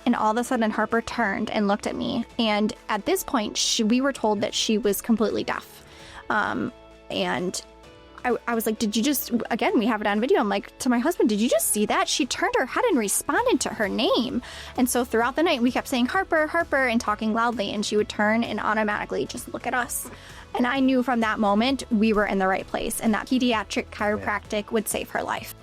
and all of a sudden Harper turned and looked at me. And at this point, we were told that she was completely deaf. And I was like, did you just, again, we have it on video. I'm like, to my husband, did you just see that? She turned her head and responded to her name. And so throughout the night, we kept saying, Harper, Harper, and talking loudly. And she would turn and automatically just look at us. And I knew from that moment we were in the right place and that pediatric chiropractic would save her life.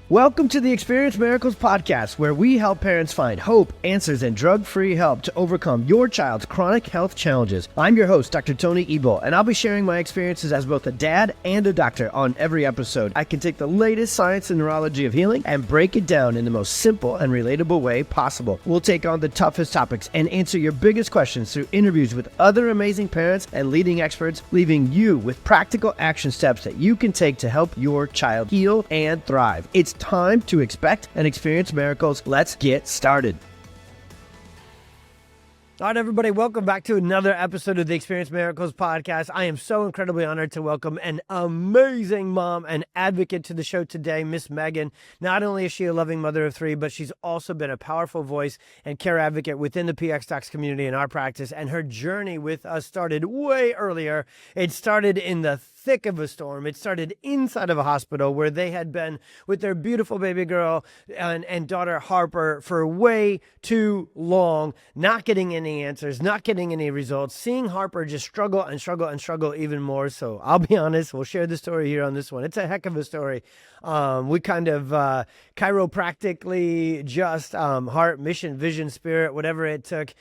Welcome to the Experience Miracles podcast, where we help parents find hope, answers, and drug-free help to overcome your child's chronic health challenges. I'm your host, Dr. Tony Ebel, and I'll be sharing my experiences as both a dad and a doctor on every episode. I can take the latest science and neurology of healing and break it down in the most simple and relatable way possible. We'll take on the toughest topics and answer your biggest questions through interviews with other amazing parents and leading experts, leaving you with practical action steps that you can take to help your child heal and thrive. It's time to expect and experience miracles. Let's get started. All right, everybody, welcome back to another episode of the Experience Miracles podcast. I am so incredibly honored to welcome an amazing mom and advocate to the show today, Miss Megan. Not only is she a loving mother of three, but she's also been a powerful voice and care advocate within the PX Docs community in our practice. And her journey with us started way earlier. It started in the thick of a storm. It started inside of a hospital where they had been with their beautiful baby girl and daughter Harper for way too long, not getting any answers, not getting any results, seeing Harper just struggle and struggle and struggle even more. So I'll be honest, we'll share the story here on this one. It's a heck of a story. We kind of chiropractically just heart, mission, vision, spirit, whatever it took,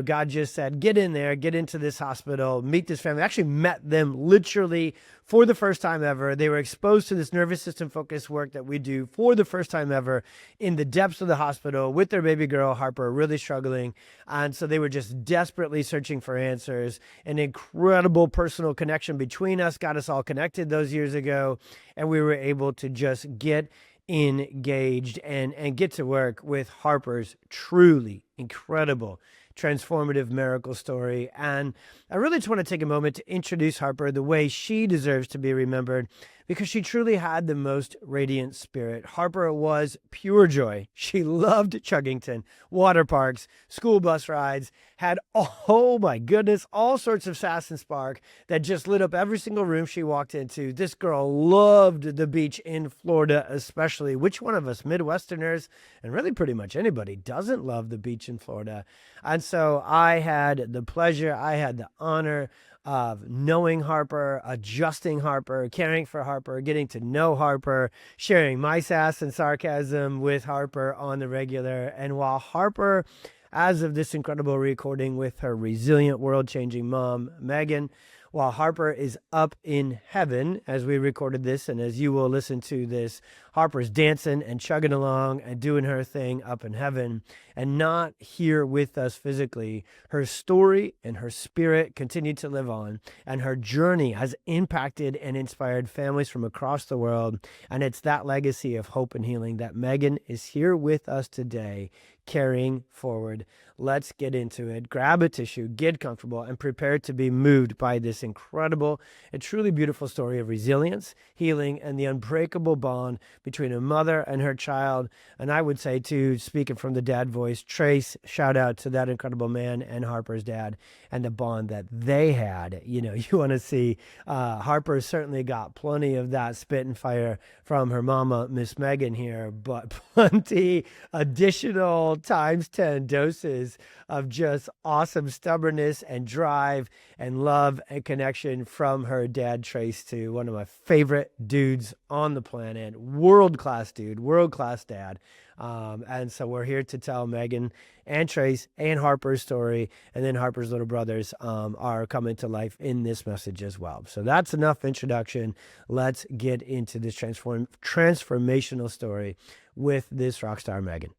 God just said, get in there, get into this hospital, meet this family. I actually met them literally for the first time ever. They were exposed to this nervous system focused work that we do for the first time ever in the depths of the hospital with their baby girl, Harper, really struggling. And so they were just desperately searching for answers. An incredible personal connection between us got us all connected those years ago. And we were able to just get engaged and get to work with Harper's truly incredible transformative miracle story. And I really just want to take a moment to introduce Harper the way she deserves to be remembered, because she truly had the most radiant spirit. Harper was pure joy. She loved Chuggington, water parks, school bus rides, had, oh my goodness, all sorts of sass and spark that just lit up every single room she walked into. This girl loved the beach in Florida, especially. Which one of us Midwesterners, and really pretty much anybody, doesn't love the beach in Florida? And so I had the pleasure, I had the honor of knowing Harper, adjusting Harper, caring for Harper, getting to know Harper, sharing my sass and sarcasm with Harper on the regular. And while Harper, as of this incredible recording with her resilient, world-changing mom, Megan, while Harper is up in heaven as we recorded this, and as you will listen to this, Harper's dancing and chugging along and doing her thing up in heaven and not here with us physically. Her story and her spirit continue to live on, and her journey has impacted and inspired families from across the world. And it's that legacy of hope and healing that Megan is here with us today, carrying forward. Let's get into it. Grab a tissue, get comfortable, and prepare to be moved by this incredible and truly beautiful story of resilience, healing, and the unbreakable bond between a mother and her child. And I would say, too, speaking from the dad voice, Trace, shout out to that incredible man and Harper's dad and the bond that they had. You want to see Harper certainly got plenty of that spit and fire from her mama, Miss Megan here, but plenty additional times 10 doses of just awesome stubbornness and drive and love and connection from her dad, Trace, to one of my favorite dudes on the planet. World-class dude, world-class dad. And so we're here to tell Megan and Trace and Harper's story, and then Harper's little brothers are coming to life in this message as well. So that's enough introduction. Let's get into this transformational story with this rock star, Megan.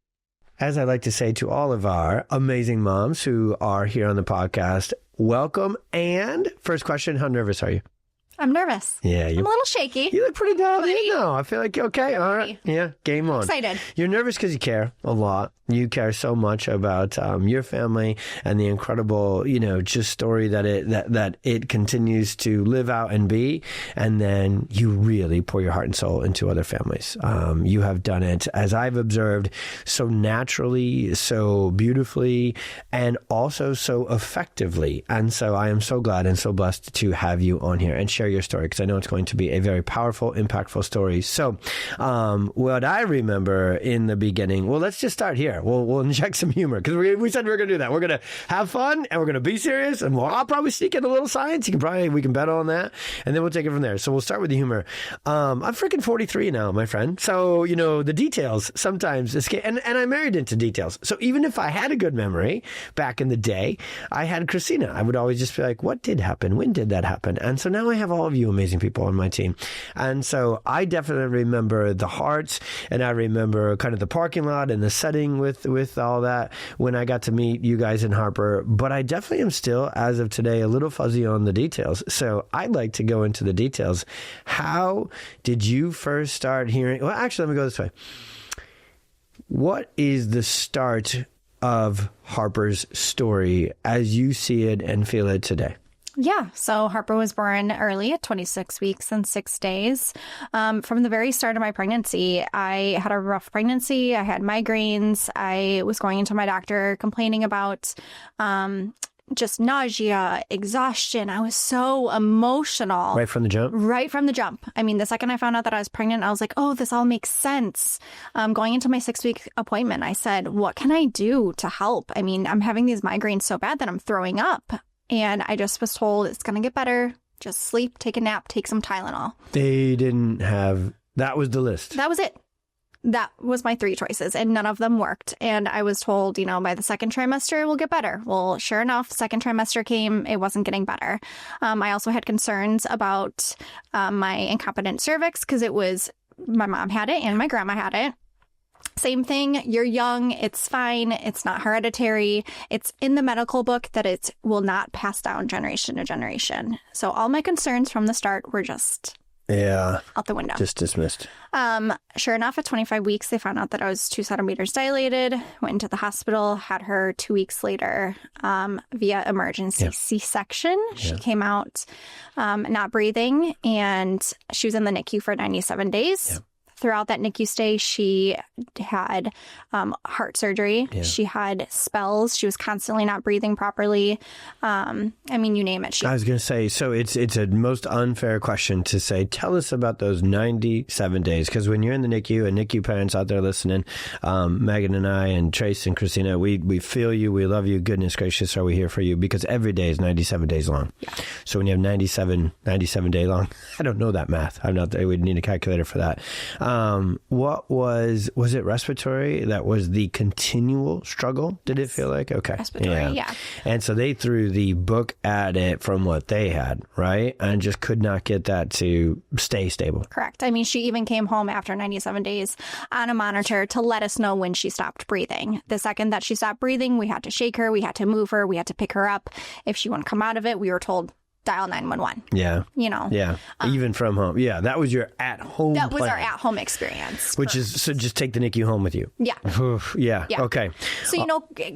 As I like to say to all of our amazing moms who are here on the podcast, welcome. And first question, how nervous are you? I'm nervous. Yeah. I'm a little shaky. You look pretty dialed in, though. I feel like, okay, all right. Yeah, game on. Excited. You're nervous because you care a lot. You care so much about your family and the incredible, just story that it continues to live out and be. And then you really pour your heart and soul into other families. You have done it, as I've observed, so naturally, so beautifully, and also so effectively. And so I am so glad and so blessed to have you on here and share your story, because I know it's going to be a very powerful, impactful story. So what I remember in the beginning, well, let's just start here. We'll inject some humor, because we said we were going to do that. We're going to have fun and we're going to be serious, and I'll probably sneak in a little science. We can bet on that, and then we'll take it from there. So we'll start with the humor. I'm freaking 43 now, my friend. So, the details sometimes escape, and I married into details. So even if I had a good memory back in the day, I had Christina. I would always just be like, what did happen? When did that happen? And so now I have all of you amazing people on my team. And so I definitely remember the hearts, and I remember kind of the parking lot and the setting with all that when I got to meet you guys in Harper. But I definitely am still, as of today, a little fuzzy on the details. So I'd like to go into the details. How did you first start hearing? Well, actually, let me go this way. What is the start of Harper's story as you see it and feel it today? Yeah. So Harper was born early at 26 weeks and 6 days. From the very start of my pregnancy, I had a rough pregnancy. I had migraines. I was going into my doctor complaining about just nausea, exhaustion. I was so emotional. Right from the jump? Right from the jump. I mean, the second I found out that I was pregnant, I was like, oh, this all makes sense. Going into my 6-week appointment, I said, what can I do to help? I mean, I'm having these migraines so bad that I'm throwing up. And I just was told it's going to get better. Just sleep, take a nap, take some Tylenol. They didn't have, that was the list. That was it. That was my 3 choices, and none of them worked. And I was told, by the second trimester, it will get better. Well, sure enough, second trimester came, it wasn't getting better. I also had concerns about my incompetent cervix, because it was, my mom had it and my grandma had it. Same thing. You're young. It's fine. It's not hereditary. It's in the medical book that it will not pass down generation to generation. So all my concerns from the start were just out the window. Just dismissed. Sure enough, at 25 weeks, they found out that I was 2 centimeters dilated, went into the hospital, had her 2 weeks later via emergency C-section. She came out not breathing, and she was in the NICU for 97 days. Yeah. Throughout that NICU stay, she had heart surgery. Yeah. She had spells. She was constantly not breathing properly. I mean, you name it. I was going to say, so it's a most unfair question to say, tell us about those 97 days. Because when you're in the NICU, and NICU parents out there listening, Megan and I and Trace and Christina, we feel you. We love you. Goodness gracious, are we here for you? Because every day is 97 days long. Yeah. So when you have 97 day long, I don't know that math. I'm not there. We'd need a calculator for that. What was it respiratory? That was the continual struggle? Did it feel like? Okay. Respiratory, yeah. And so they threw the book at it from what they had, right? And just could not get that to stay stable. Correct. I mean, she even came home after 97 days on a monitor to let us know when she stopped breathing. The second that she stopped breathing, we had to shake her, we had to move her, we had to pick her up. If she wouldn't come out of it, we were told, dial 911. Yeah. Yeah. Even from home. Yeah. That was your at-home That was plan. Our at-home experience. Which is, so just take the NICU home with you. Yeah. Yeah. Okay. So,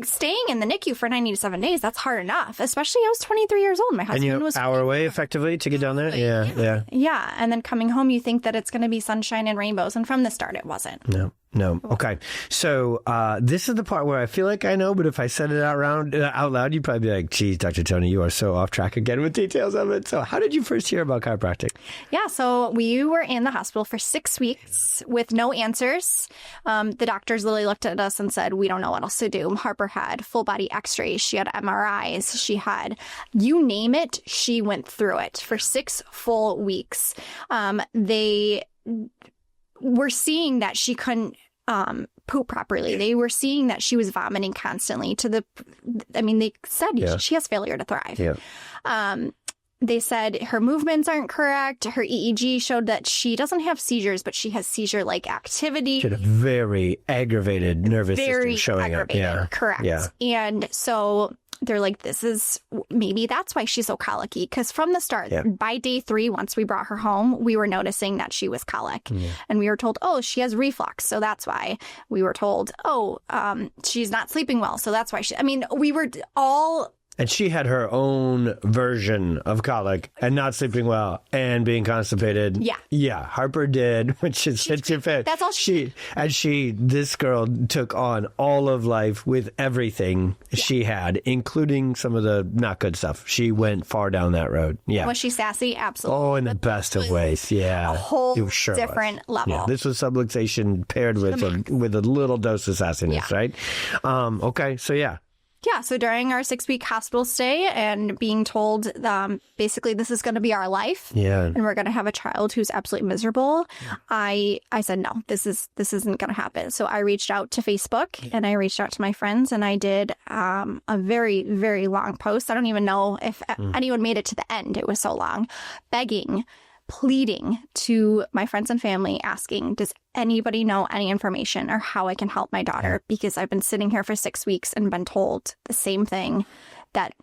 staying in the NICU for 97 days, that's hard enough. Especially I was 23 years old. My husband was... And you're an hour away, effectively, to get down there? Yeah. Yeah. And then coming home, you think that it's going to be sunshine and rainbows. And from the start, it wasn't. No. Okay. So this is the part where I feel like I know, but if I said it out loud, you'd probably be like, geez, Dr. Tony, you are so off track again with details of it. So how did you first hear about chiropractic? Yeah. So we were in the hospital for 6 weeks with no answers. The doctors literally looked at us and said, we don't know what else to do. Harper had full body x-rays. She had MRIs. She had, you name it, she went through it for 6 full weeks. They were seeing that she couldn't poop properly. They were seeing that she was vomiting constantly they said she has failure to thrive. Yeah. they said her movements aren't correct. Her EEG showed that she doesn't have seizures, but she has seizure-like activity. She had a very aggravated nervous system showing up. Yeah. Correct. Yeah. And so they're like, maybe that's why she's so colicky. Because from the start, by day 3, once we brought her home, we were noticing that she was colic. Yeah. And we were told, oh, she has reflux. So that's why. We were told, she's not sleeping well. So that's why we were all... And she had her own version of colic and not sleeping well and being constipated. Yeah. Yeah. Harper did, which is such a fit. That's all this girl took on all of life with everything she had, including some of the not good stuff. She went far down that road. Yeah. Was she sassy? Absolutely. Oh, in the best of ways. Yeah. A whole different level. Yeah. This was subluxation paired with a little dose of sassiness, right? Okay. So, yeah. Yeah, so during our 6-week hospital stay and being told basically this is going to be our life and we're going to have a child who's absolutely miserable, I said, no, this isn't going to happen. So I reached out to Facebook and I reached out to my friends and I did a very, very long post. I don't even know if anyone made it to the end. It was so long. Begging, pleading to my friends and family, asking, does anybody know any information or how I can help my daughter? Because I've been sitting here for 6 weeks and been told the same thing, that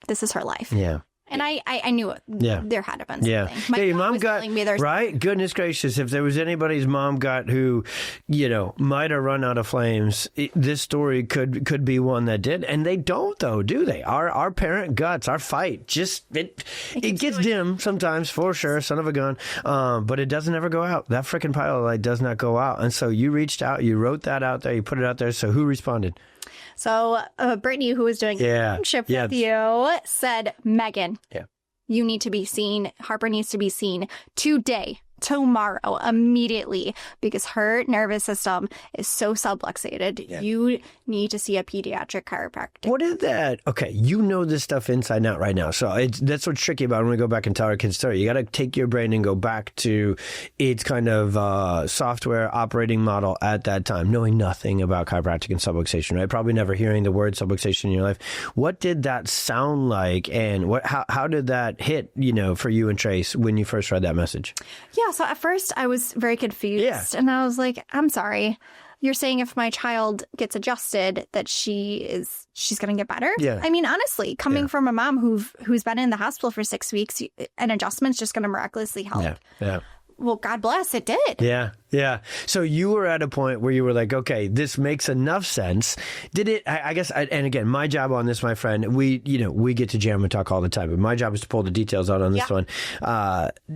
this is her life. Yeah. And I knew it. Yeah. There had to have been something. Yeah. Hey, your mom got, right? Goodness gracious. If there was anybody's mom got who, might have run out of flames, this story could be one that did. And they don't, though, do they? Our parent guts, our fight, it gets dim sometimes, for sure, son of a gun. But it doesn't ever go out. That freaking pile of light does not go out. And so you reached out, you wrote that out there, you put it out there. So who responded? So Brittany, who was doing a internship with you, said, Megan, you need to be seen. Harper needs to be seen today, tomorrow, immediately, because her nervous system is so subluxated. Yeah. You need to see a pediatric chiropractic. What is that? Okay, you know this stuff inside and out right now. So that's what's tricky about when we go back and tell our kids' story. You got to take your brain and go back to its kind of software operating model at that time, knowing nothing about chiropractic and subluxation, right? Probably never hearing the word subluxation in your life. What did that sound like, and how did that hit, for you and Trace when you first read that message? Yeah. So at first I was very confused and I was like, I'm sorry. You're saying if my child gets adjusted that she's going to get better? Yeah. I mean, honestly, coming from a mom who's been in the hospital for 6 weeks, an adjustment's just going to miraculously help. Yeah. Yeah. Well, God bless, it did. Yeah. Yeah. So you were at a point where you were like, okay, this makes enough sense. Did it, I guess, and again, my job on this, my friend, we get to jam and talk all the time, but my job is to pull the details out on this one.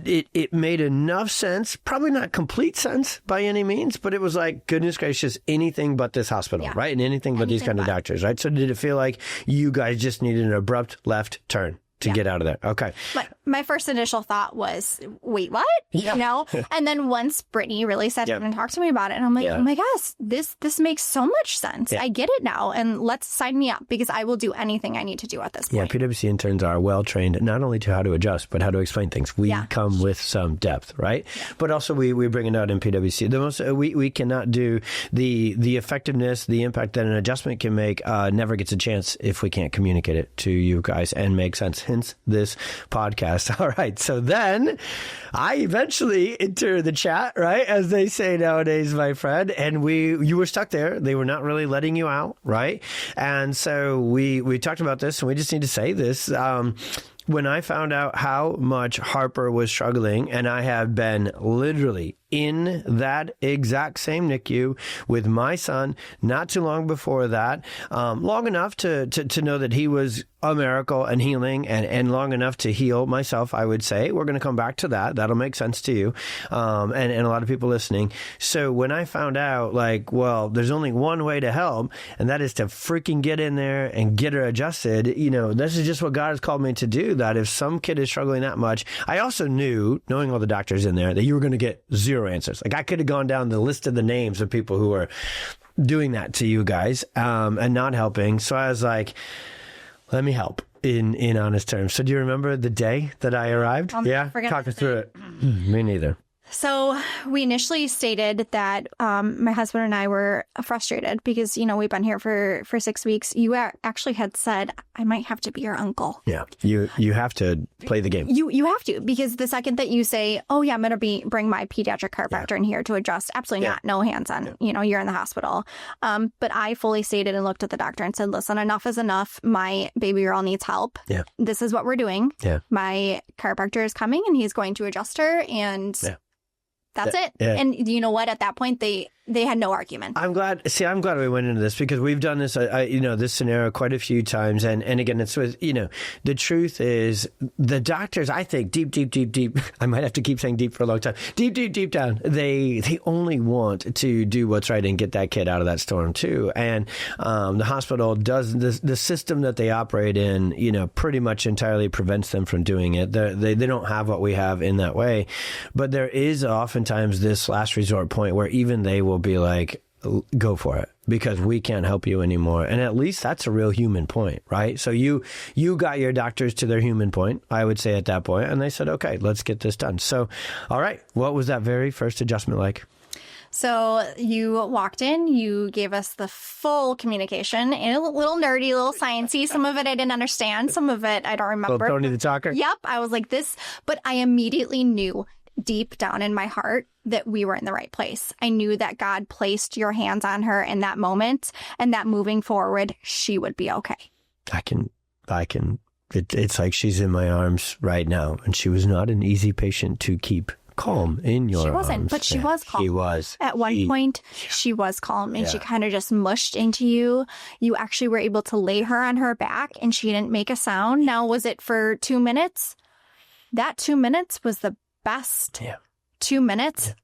It made enough sense, probably not complete sense by any means, but it was like, goodness gracious, anything but this hospital, right? And anything but these kind of doctors, right? So did it feel like you guys just needed an abrupt left turn to get out of there? Okay. My first initial thought was, wait, what? Yeah. And then once Brittany really sat down and talked to me about it, and I'm like, oh my gosh, this makes so much sense. Yeah. I get it now. And let's sign me up, because I will do anything I need to do at this point. Yeah, PwC interns are well trained, not only to how to adjust, but how to explain things. We come with some depth, right? Yeah. But also we bring it out in PwC. We cannot do the effectiveness, the impact that an adjustment can make, never gets a chance if we can't communicate it to you guys and make sense. Hence this podcast. All right. So then I eventually enter the chat, right? As they say nowadays, my friend. And you were stuck there. They were not really letting you out, right? And so we talked about this, and we just need to say this. When I found out how much Harper was struggling, and I have been literally in that exact same NICU with my son not too long before that, long enough to know that he was a miracle and healing, and long enough to heal myself, I would say. We're going to come back to that. That'll make sense to you, and a lot of people listening. So when I found out, there's only one way to help, and that is to freaking get in there and get her adjusted. This is just what God has called me to do, that if some kid is struggling that much, I also knew, knowing all the doctors in there, that you were going to get zero answers. I could have gone down the list of the names of people who are doing that to you guys, and not helping. So I was like, let me help in honest terms. So do you remember the day that I arrived? Talk us through it. Me neither. So we initially stated that my husband and I were frustrated because, we've been here for 6 weeks. You actually had said, I might have to be your uncle. Yeah, you have to play the game. You have to, because the second that you say, oh, yeah, I'm going to bring my pediatric chiropractor in here to adjust, absolutely not. No hands on, you're in the hospital. But I fully stated and looked at the doctor and said, listen, enough is enough. My baby girl needs help. Yeah. This is what we're doing. Yeah. My chiropractor is coming and he's going to adjust her, and that's it. Yeah. And you know what? At that point, they had no argument. I'm glad we went into this, because we've done this, this scenario quite a few times. And again, it's with, the truth is the doctors, I think deep, I might have to keep saying deep for a long time, deep down, they only want to do what's right and get that kid out of that storm too. And the hospital does the system that they operate in, pretty much entirely prevents them from doing it. They don't have what we have in that way. But there is oftentimes this last resort point where even they will be like, go for it, because we can't help you anymore. And at least that's a real human point, right? So you got your doctors to their human point, I would say, at that point, and they said, okay, let's get this done. So, all right, what was that very first adjustment like? So you walked in, you gave us the full communication, and a little nerdy, a little sciencey. Some of it I didn't understand. Some of it I don't remember. Little Tony the Talker? Yep. I was like this, but I immediately knew deep down in my heart that we were in the right place. I knew that God placed your hands on her in that moment, and that moving forward, she would be okay. I can. It's like she's in my arms right now, and she was not an easy patient to keep calm in your arms. She wasn't, but she was calm. She was. At one point, she was calm, and she kind of just mushed into you. You actually were able to lay her on her back, and she didn't make a sound. Now, was it for 2 minutes? That 2 minutes was the best 2 minutes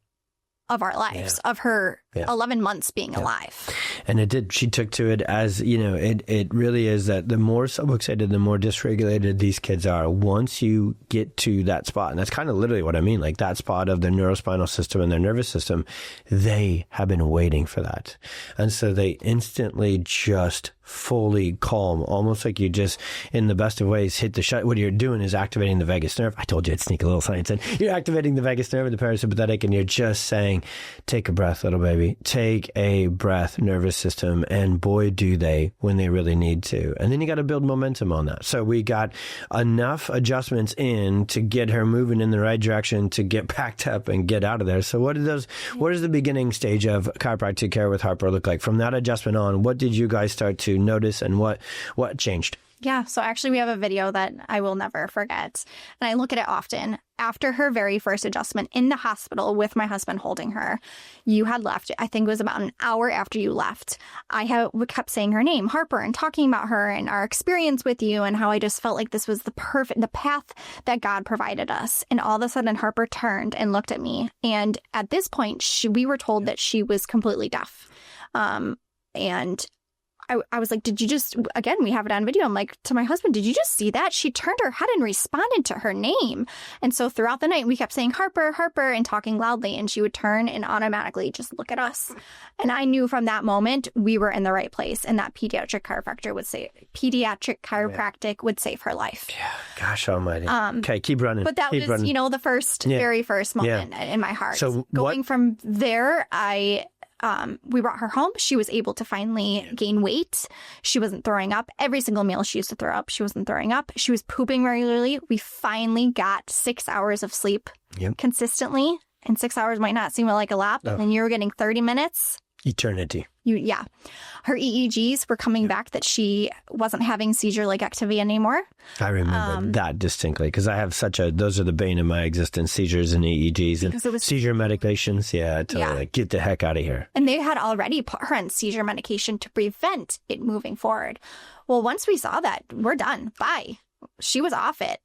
of our lives, of her 11 months being alive. And it did. She took to it as, it really is that the more subluxated, the more dysregulated these kids are. Once you get to that spot, and that's kind of literally what I mean, like that spot of their neurospinal system and their nervous system, they have been waiting for that. And so they instantly just fully calm, almost like you just, in the best of ways, hit the shut. What you're doing is activating the vagus nerve. I told you I'd sneak a little science in. You're activating the vagus nerve and the parasympathetic, and you're just saying, take a breath, little baby. Take a breath, nervous system. And boy, do they when they really need to. And then you got to build momentum on that. So we got enough adjustments in to get her moving in the right direction to get packed up and get out of there. So what does the beginning stage of chiropractic care with Harper look like? From that adjustment on, what did you guys start to notice, and what changed? Yeah, so actually we have a video that I will never forget, and I look at it often. After her very first adjustment in the hospital with my husband holding her, you had left. I think it was about an hour after you left. We kept saying her name, Harper, and talking about her and our experience with you, and how I just felt like this was the path that God provided us. And all of a sudden, Harper turned and looked at me. And at this point, we were told that she was completely deaf. And I was like, did you just, again, we have it on video. I'm like, to my husband, did you just see that? She turned her head and responded to her name. And so throughout the night, we kept saying, Harper, Harper, and talking loudly. And she would turn and automatically just look at us. And I knew from that moment, we were in the right place. And that pediatric chiropractic would save her life. Yeah, gosh almighty. Okay, keep running. But that was, the very first moment in my heart. So going from there, we brought her home. She was able to finally gain weight. She wasn't throwing up. Every single meal she used to throw up, she wasn't throwing up. She was pooping regularly. We finally got 6 hours of sleep consistently. And 6 hours might not seem like a lot, but then you were getting 30 minutes. Eternity. Her EEGs were coming back that she wasn't having seizure-like activity anymore. I remember that distinctly, because I have those are the bane of my existence, seizures and EEGs and seizure medications. Yeah, totally. Like, get the heck out of here. And they had already put her on seizure medication to prevent it moving forward. Well, once we saw that, we're done. Bye. She was off it.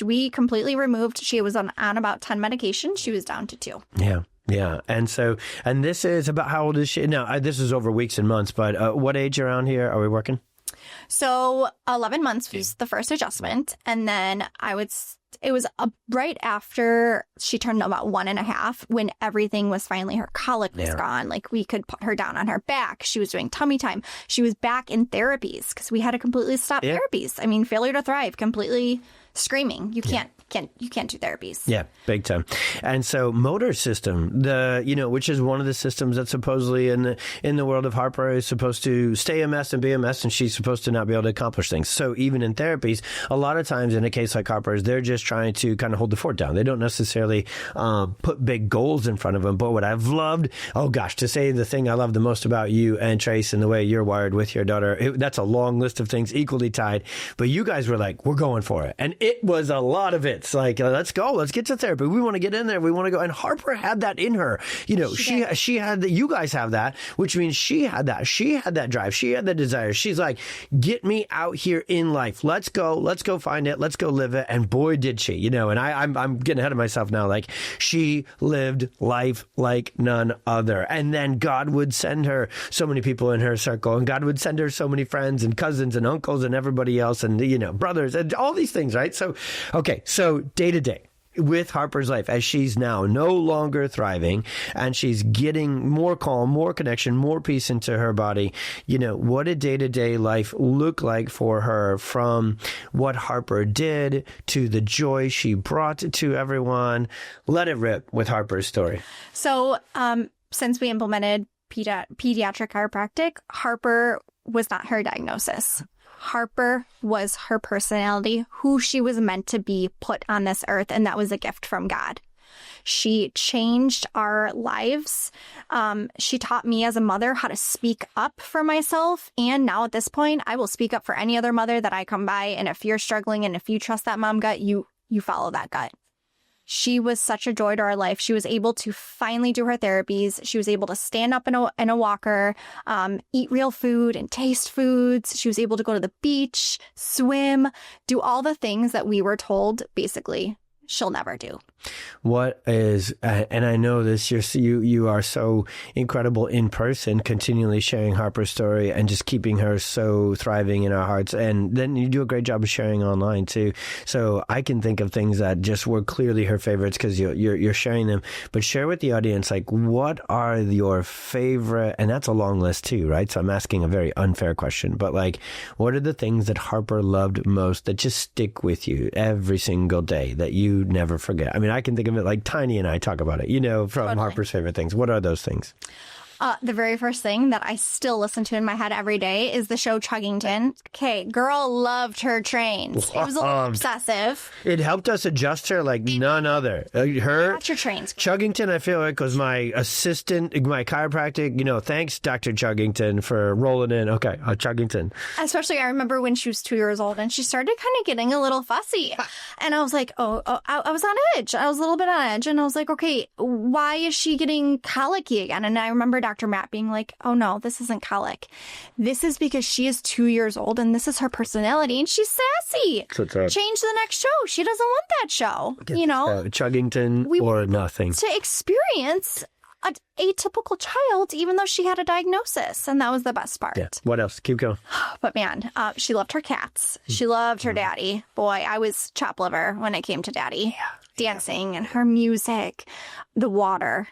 We completely removed. She was on about 10 medications. She was down to 2. Yeah. Yeah. And this is about, how old is she? Now, this is over weeks and months, but what age around here are we working? So 11 months was the first adjustment. And then it was right after she turned about 1.5 when everything was finally, her colic was gone. Like, we could put her down on her back. She was doing tummy time. She was back in therapies because we had to completely stop therapies. I mean, failure to thrive, completely screaming. You can't you can't do therapies. Yeah, big time. And so motor system, which is one of the systems that supposedly in the world of Harper is supposed to stay a mess and be a mess, and she's supposed to not be able to accomplish things. So even in therapies, a lot of times in a case like Harper's, they're just trying to kind of hold the fort down. They don't necessarily put big goals in front of them. But what I've loved, to say the thing I love the most about you and Trace and the way you're wired with your daughter, that's a long list of things equally tied. But you guys were like, we're going for it. And it was a lot of it. It's like, let's go. Let's get to therapy. We want to get in there. We want to go. And Harper had that in her. She had that. You guys have that, which means she had that. She had that drive. She had the desire. She's like, get me out here in life. Let's go. Let's go find it. Let's go live it. And boy, did she, and I'm getting ahead of myself now. Like, she lived life like none other. And then God would send her so many people in her circle, and God would send her so many friends and cousins and uncles and everybody else and, brothers and all these things, right? So, okay. So day to day with Harper's life, as she's now no longer thriving and she's getting more calm, more connection, more peace into her body, what did day-to-day life look like for her, from what Harper did to the joy she brought to everyone? Let it rip with Harper's story. So since we implemented pediatric chiropractic, Harper was not her diagnosis. Harper was her personality, who she was meant to be put on this earth, and that was a gift from God. She changed our lives. She taught me as a mother how to speak up for myself, and now at this point, I will speak up for any other mother that I come by, and if you're struggling and if you trust that mom gut, you follow that gut. She was such a joy to our life. She was able to finally do her therapies. She was able to stand up in a walker, eat real food and taste foods. She was able to go to the beach, swim, do all the things that we were told, basically, she'll never do. What is, and I know this, you are so incredible in person, continually sharing Harper's story and just keeping her so thriving in our hearts. And then you do a great job of sharing online too. So I can think of things that just were clearly her favorites because you're sharing them. But share with the audience, like, what are your favorite, and that's a long list too, right? So I'm asking a very unfair question, but like, what are the things that Harper loved most that just stick with you every single day that you never forget? I mean, I can think of it like Tiny and I talk about it, from totally. Harper's favorite things. What are those things? The very first thing that I still listen to in my head every day is the show Chuggington. Okay, girl loved her trains. It was a little obsessive. It helped us adjust her like none other. That's your trains. Chuggington, I feel like, was my assistant, my chiropractic. Thanks, Dr. Chuggington, for rolling in. Okay, Chuggington. Especially, I remember when she was 2 years old and she started kind of getting a little fussy. And I was like, I was on edge. I was a little bit on edge. And I was like, okay, why is she getting colicky again? And I remember Dr. Matt being like, oh no, this isn't colic. This is because she is 2 years old and this is her personality and she's sassy. Change the next show. She doesn't want that show. Chuggington or nothing. To experience an atypical child, even though she had a diagnosis. And that was the best part. Yeah. What else? Keep going. But man, she loved her cats. She loved her daddy. Boy, I was chop liver when it came to daddy. Yeah. Dancing and her music, the water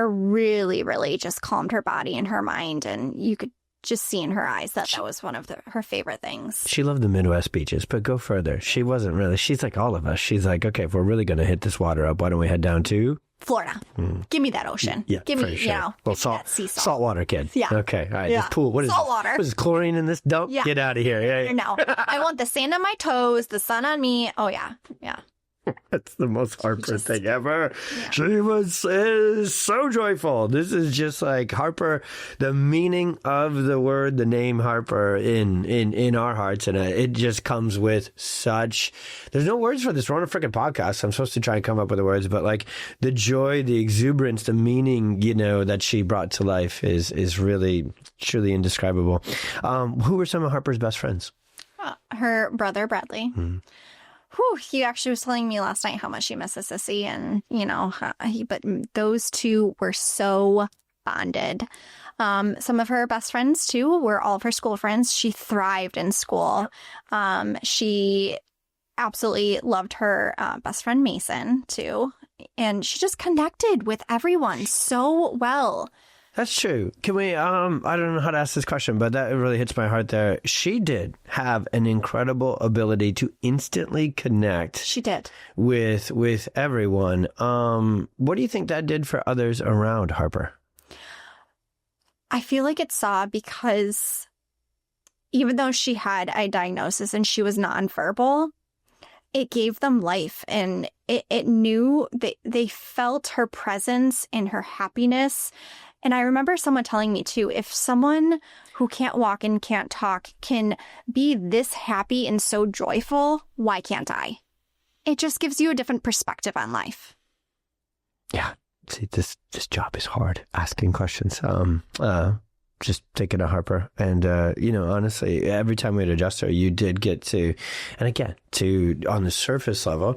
really, really just calmed her body and her mind. And you could just see in her eyes that was one of her favorite things. She loved the Midwest beaches, but go further. She wasn't really. She's like all of us. She's like, okay, if we're really going to hit this water up, why don't we head down to Florida? Give me that ocean. Yeah, give me, sure. Well, saltwater kid. Yeah. Okay. All right. Yeah. This pool. What is salt water? What is chlorine in this dump? Yeah. Get out of here. Yeah. No. I want the sand on my toes, the sun on me. Oh yeah. Yeah. That's the most Harper thing ever. Yeah. She was so joyful. This is just like Harper, the meaning of the word, the name Harper in our hearts. And it just comes with such, there's no words for this. We're on a freaking podcast. I'm supposed to try and come up with the words, but like the joy, the exuberance, the meaning, that she brought to life is really, truly indescribable. Who were some of Harper's best friends? Her brother, Bradley. Mm-hmm. He actually was telling me last night how much he misses Sissy, and but those two were so bonded. Some of her best friends too were all of her school friends. She thrived in school. She absolutely loved her best friend Mason too, and she just connected with everyone so well. That's true. Can we, I don't know how to ask this question, but that really hits my heart there. She did have an incredible ability to instantly connect. She did. With everyone. What do you think that did for others around Harper? I feel like it saw, because even though she had a diagnosis and she was nonverbal, it gave them life, and it knew that they felt her presence and her happiness. And I remember someone telling me too, if someone who can't walk and can't talk can be this happy and so joyful, why can't I? It just gives you a different perspective on life. Yeah. See, this job is hard, asking questions. Just taking a Harper. And, honestly, every time we'd adjust her, you did get to, and again, on the surface level,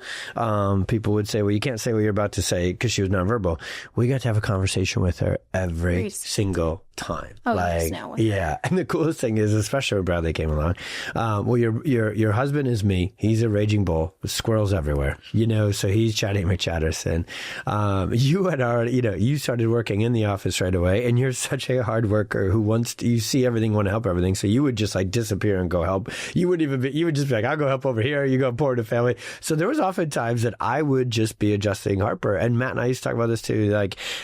people would say, well, you can't say what you're about to say because she was nonverbal. We got to have a conversation with her every single time. Oh, no. Yeah. And the coolest thing is, especially when Bradley came along, well, your husband is me. He's a raging bull with squirrels everywhere, so he's Chatty McChatterson. You had already, you started working in the office right away, and you're such a hard worker who you see everything, want to help everything. So you would just like disappear and go help. You would just be like, I'll go help over here. You go pour to family. So there was often times that I would just be adjusting Harper, and Matt and I used to talk about this too.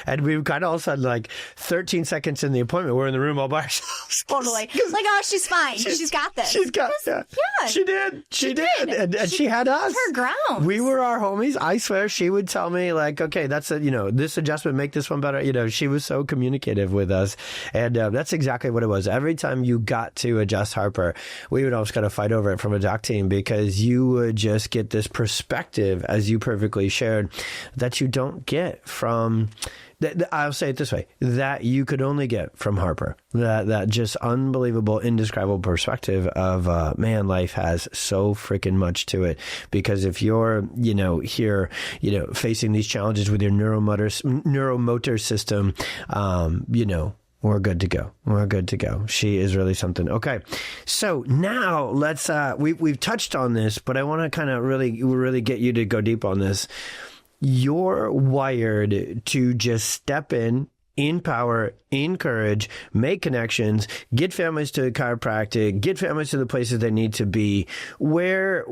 And we kind of all of a sudden, 13 seconds in the appointment, we're in the room all by ourselves. Totally. Oh, she's fine. She's got this. Yeah. She did. And she had us. Her ground. We were our homies. I swear she would tell me okay, that's this adjustment, make this one better. She was so communicative with us. And that's exactly what it was. Every time you got to adjust Harper, we would almost kind of fight over it from a doc team, because you would just get this perspective, as you perfectly shared, that you don't get from... I'll say it this way, that you could only get from Harper, that just unbelievable, indescribable perspective of, man, life has so freaking much to it. Because if you're, here, facing these challenges with your neuromotor system, we're good to go. We're good to go. She is really something. Okay. So now let's, we've touched on this, but I want to kind of really get you to go deep on this. You're wired to just step in power, encourage, make connections, get families to chiropractic, get families to the places they need to be. Where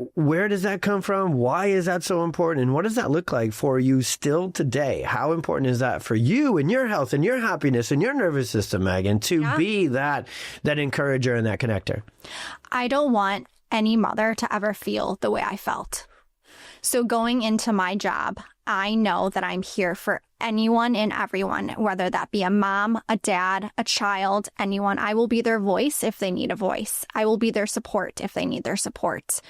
does that come from? Why is that so important? And what does that look like for you still today? How important is that for you and your health and your happiness and your nervous system, Megan, to be that encourager and that connector? I don't want any mother to ever feel the way I felt. So going into my job, I know that I'm here for anyone and everyone, whether that be a mom, a dad, a child, anyone. I will be their voice if they need a voice. I will be their support if they need their support.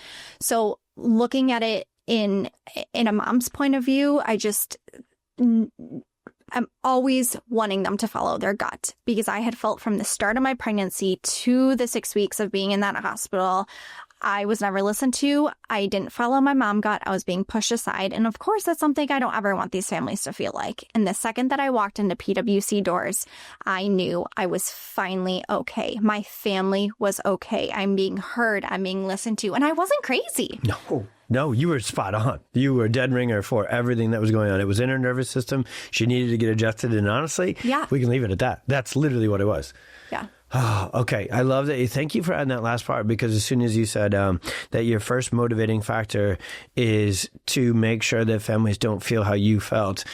So looking at it in a mom's point of view, I'm always wanting them to follow their gut, because I had felt from the start of my pregnancy to the 6 weeks of being in that hospital, I was never listened to. I didn't follow my mom gut. I was being pushed aside. And of course, that's something I don't ever want these families to feel like. And the second that I walked into PWC doors, I knew I was finally okay. My family was okay. I'm being heard. I'm being listened to. And I wasn't crazy. No, you were spot on. You were a dead ringer for everything that was going on. It was in her nervous system. She needed to get adjusted. And honestly, we can leave it at that. That's literally what it was. Yeah. Oh, okay. I love that. Thank you for adding that last part, because as soon as you said that your first motivating factor is to make sure that families don't feel how you felt,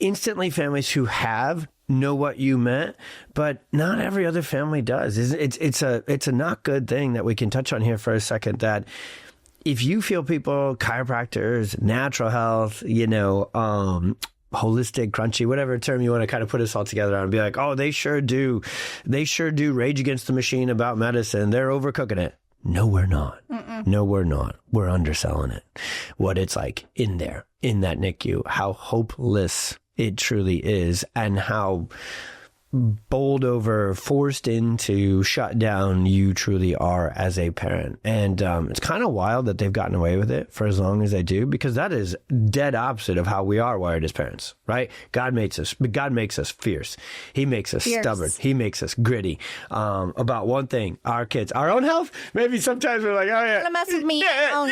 instantly families who have know what you meant, but not every other family does. It's a not good thing that we can touch on here for a second, that if you feel people, chiropractors, natural health, holistic, crunchy, whatever term you want to kind of put us all together on, and be like, oh, they sure do rage against the machine about medicine. They're overcooking it. No, we're not. Mm-mm. No, we're not. We're underselling it. What it's like in there, in that NICU, how hopeless it truly is, and how bowled over, forced into, shut down you truly are as a parent. And it's kind of wild that they've gotten away with it for as long as they do, because that is dead opposite of how we are wired as parents, right? God makes us fierce. He makes us stubborn. He makes us gritty. About one thing, our kids, our own health. Maybe sometimes we're like, oh yeah, you want to mess with me? Yeah.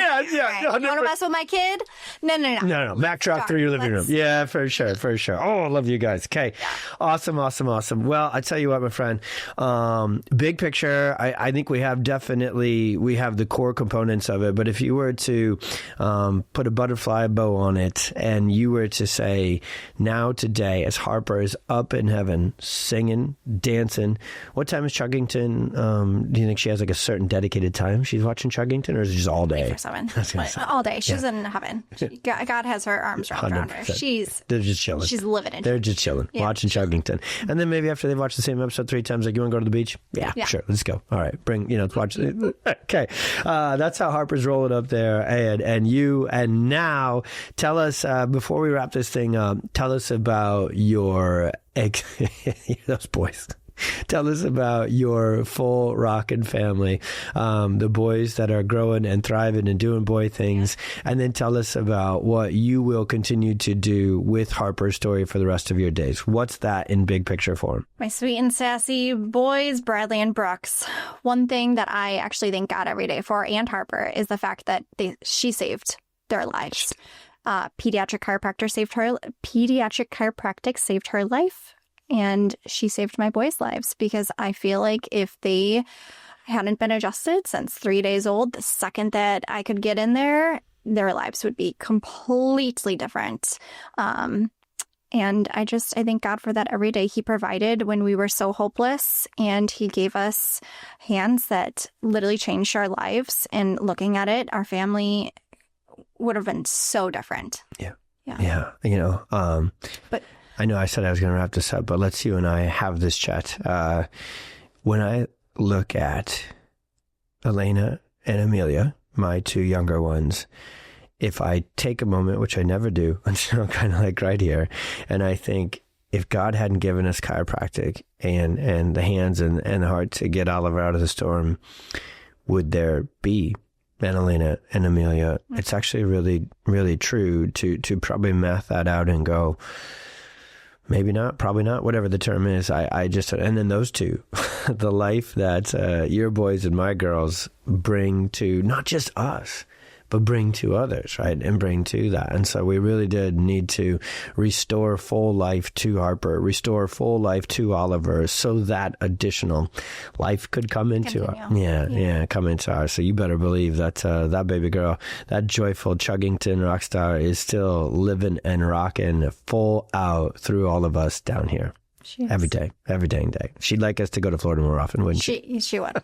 You want to mess with my kid? No. Mack truck through your living room. Yeah, for sure. Oh, I love you guys. Okay. Yeah. Awesome. Well, I tell you what, my friend, big picture, I think we have the core components of it. But if you were to put a butterfly bow on it and you were to say, now today, as Harper is up in heaven, singing, dancing, what time is Chuggington? Do you think she has like a certain dedicated time she's watching Chuggington, or is it just all day? 24/7. All day. She's in heaven. God has her arms wrapped around her. They're just chilling. She's living it. They're just chilling, watching Chuggington. And then maybe after they've watched the same episode 3 times, like, you want to go to the beach? Yeah, sure. Let's go. All right. Let's watch it. Okay. That's how Harper's rolling up there. And now tell us, before we wrap this thing up, tell us about your those boys. Tell us about your full rockin' family, the boys that are growing and thriving and doing boy things. And then tell us about what you will continue to do with Harper's story for the rest of your days. What's that in big picture form? My sweet and sassy boys, Bradley and Brooks. One thing that I actually thank God every day for, and Harper, is the fact that she saved their lives. Pediatric chiropractic saved her life. And she saved my boys' lives, because I feel like if they hadn't been adjusted since 3 days old, the second that I could get in there, their lives would be completely different. And I thank God for that every day. He provided when we were so hopeless, and he gave us hands that literally changed our lives. And looking at it, our family would have been so different. Yeah. But I know I said I was going to wrap this up, but let's you and I have this chat. When I look at Elena and Amelia, my 2 younger ones, if I take a moment, which I never do, until I'm kind of like right here, and I think, if God hadn't given us chiropractic and the hands and the heart to get Oliver out of the storm, would there be an Elena and Amelia? It's actually really, really true to probably math that out and go, maybe not, probably not, whatever the term is. And then those 2, the life that your boys and my girls bring to not just us, but bring to others, right? And bring to that. And so we really did need to restore full life to Harper, restore full life to Oliver, so that additional life could come into our, come into ours. So you better believe that that baby girl, that joyful Chuggington rock star, is still living and rocking full out through all of us down here. Every day. She'd like us to go to Florida more often, wouldn't she? She would.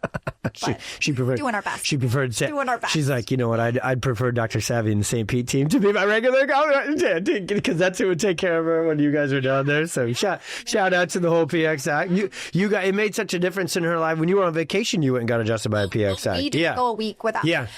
she preferred doing our best. She preferred doing our best. She's like, you know what? I'd prefer Dr. Savvy and the St. Pete team to be my regular because that's who would take care of her when you guys are down there. So shout out to the whole PX act. You got, it made such a difference in her life. When you were on vacation, you went and got adjusted by a PX act. We did go a week without. Yeah.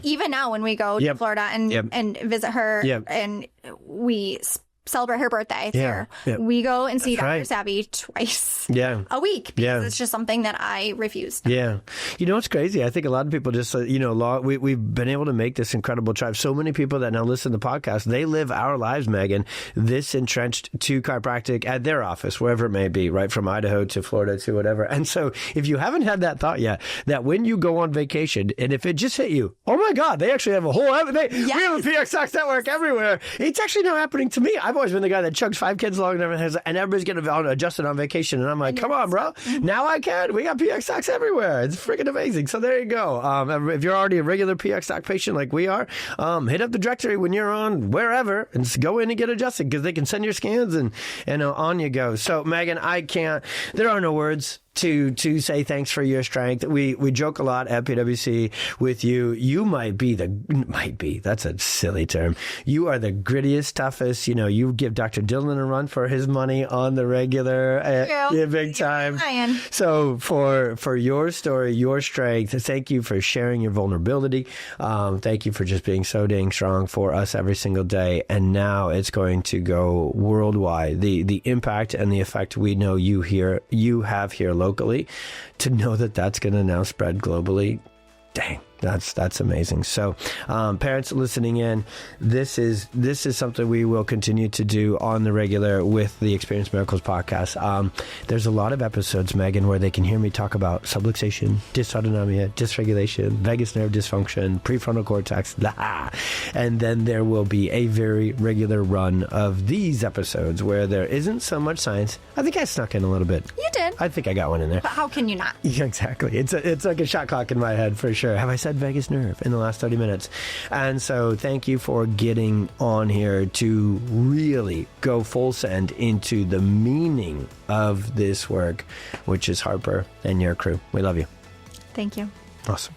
Even now, when we go to Florida and visit her, and we celebrate her birthday here. We go and see Dr. Savvy twice a week, because it's just something that I refuse. You know what's crazy? I think a lot of people just, we've been able to make this incredible tribe. So many people that now listen to the podcast, they live our lives, Megan, this entrenched to chiropractic at their office, wherever it may be, right? From Idaho to Florida to whatever. And so if you haven't had that thought yet, that when you go on vacation, and if it just hit you, oh my God, they actually have a whole, we have a PX Talks network everywhere. It's actually now happening to me. I've always been the guy that chugs 5 kids long and everybody's getting adjusted on vacation. And I'm like, come on, bro. Now I can. We got PX Talks everywhere. It's freaking amazing. So there you go. If you're already a regular PX Talk patient like we are, hit up the directory when you're on wherever and just go in and get adjusted, because they can send your scans and on you go. So, Megan, there are no words to say thanks for your strength. We joke a lot at PwC with you. You might be, that's a silly term. You are the grittiest, toughest. You know, you give Dr. Dillon a run for his money on the regular, big time. So for your story, your strength, thank you for sharing your vulnerability. Thank you for just being so dang strong for us every single day. And now it's going to go worldwide. The impact and the effect we know you have here locally, to know that that's going to now spread globally. Dang. That's amazing. So, parents listening in, this is something we will continue to do on the regular with the Experience Miracles podcast. There's a lot of episodes, Megan, where they can hear me talk about subluxation, dysautonomia, dysregulation, vagus nerve dysfunction, prefrontal cortex, and then there will be a very regular run of these episodes where there isn't so much science. I think I snuck in a little bit. You did. I think I got one in there. But how can you not? Yeah, exactly. It's like a shot clock in my head for sure. Have I said vagus nerve in the last 30 minutes? And so thank you for getting on here to really go full send into the meaning of this work, which is Harper and your crew. We love you. Thank you. Awesome.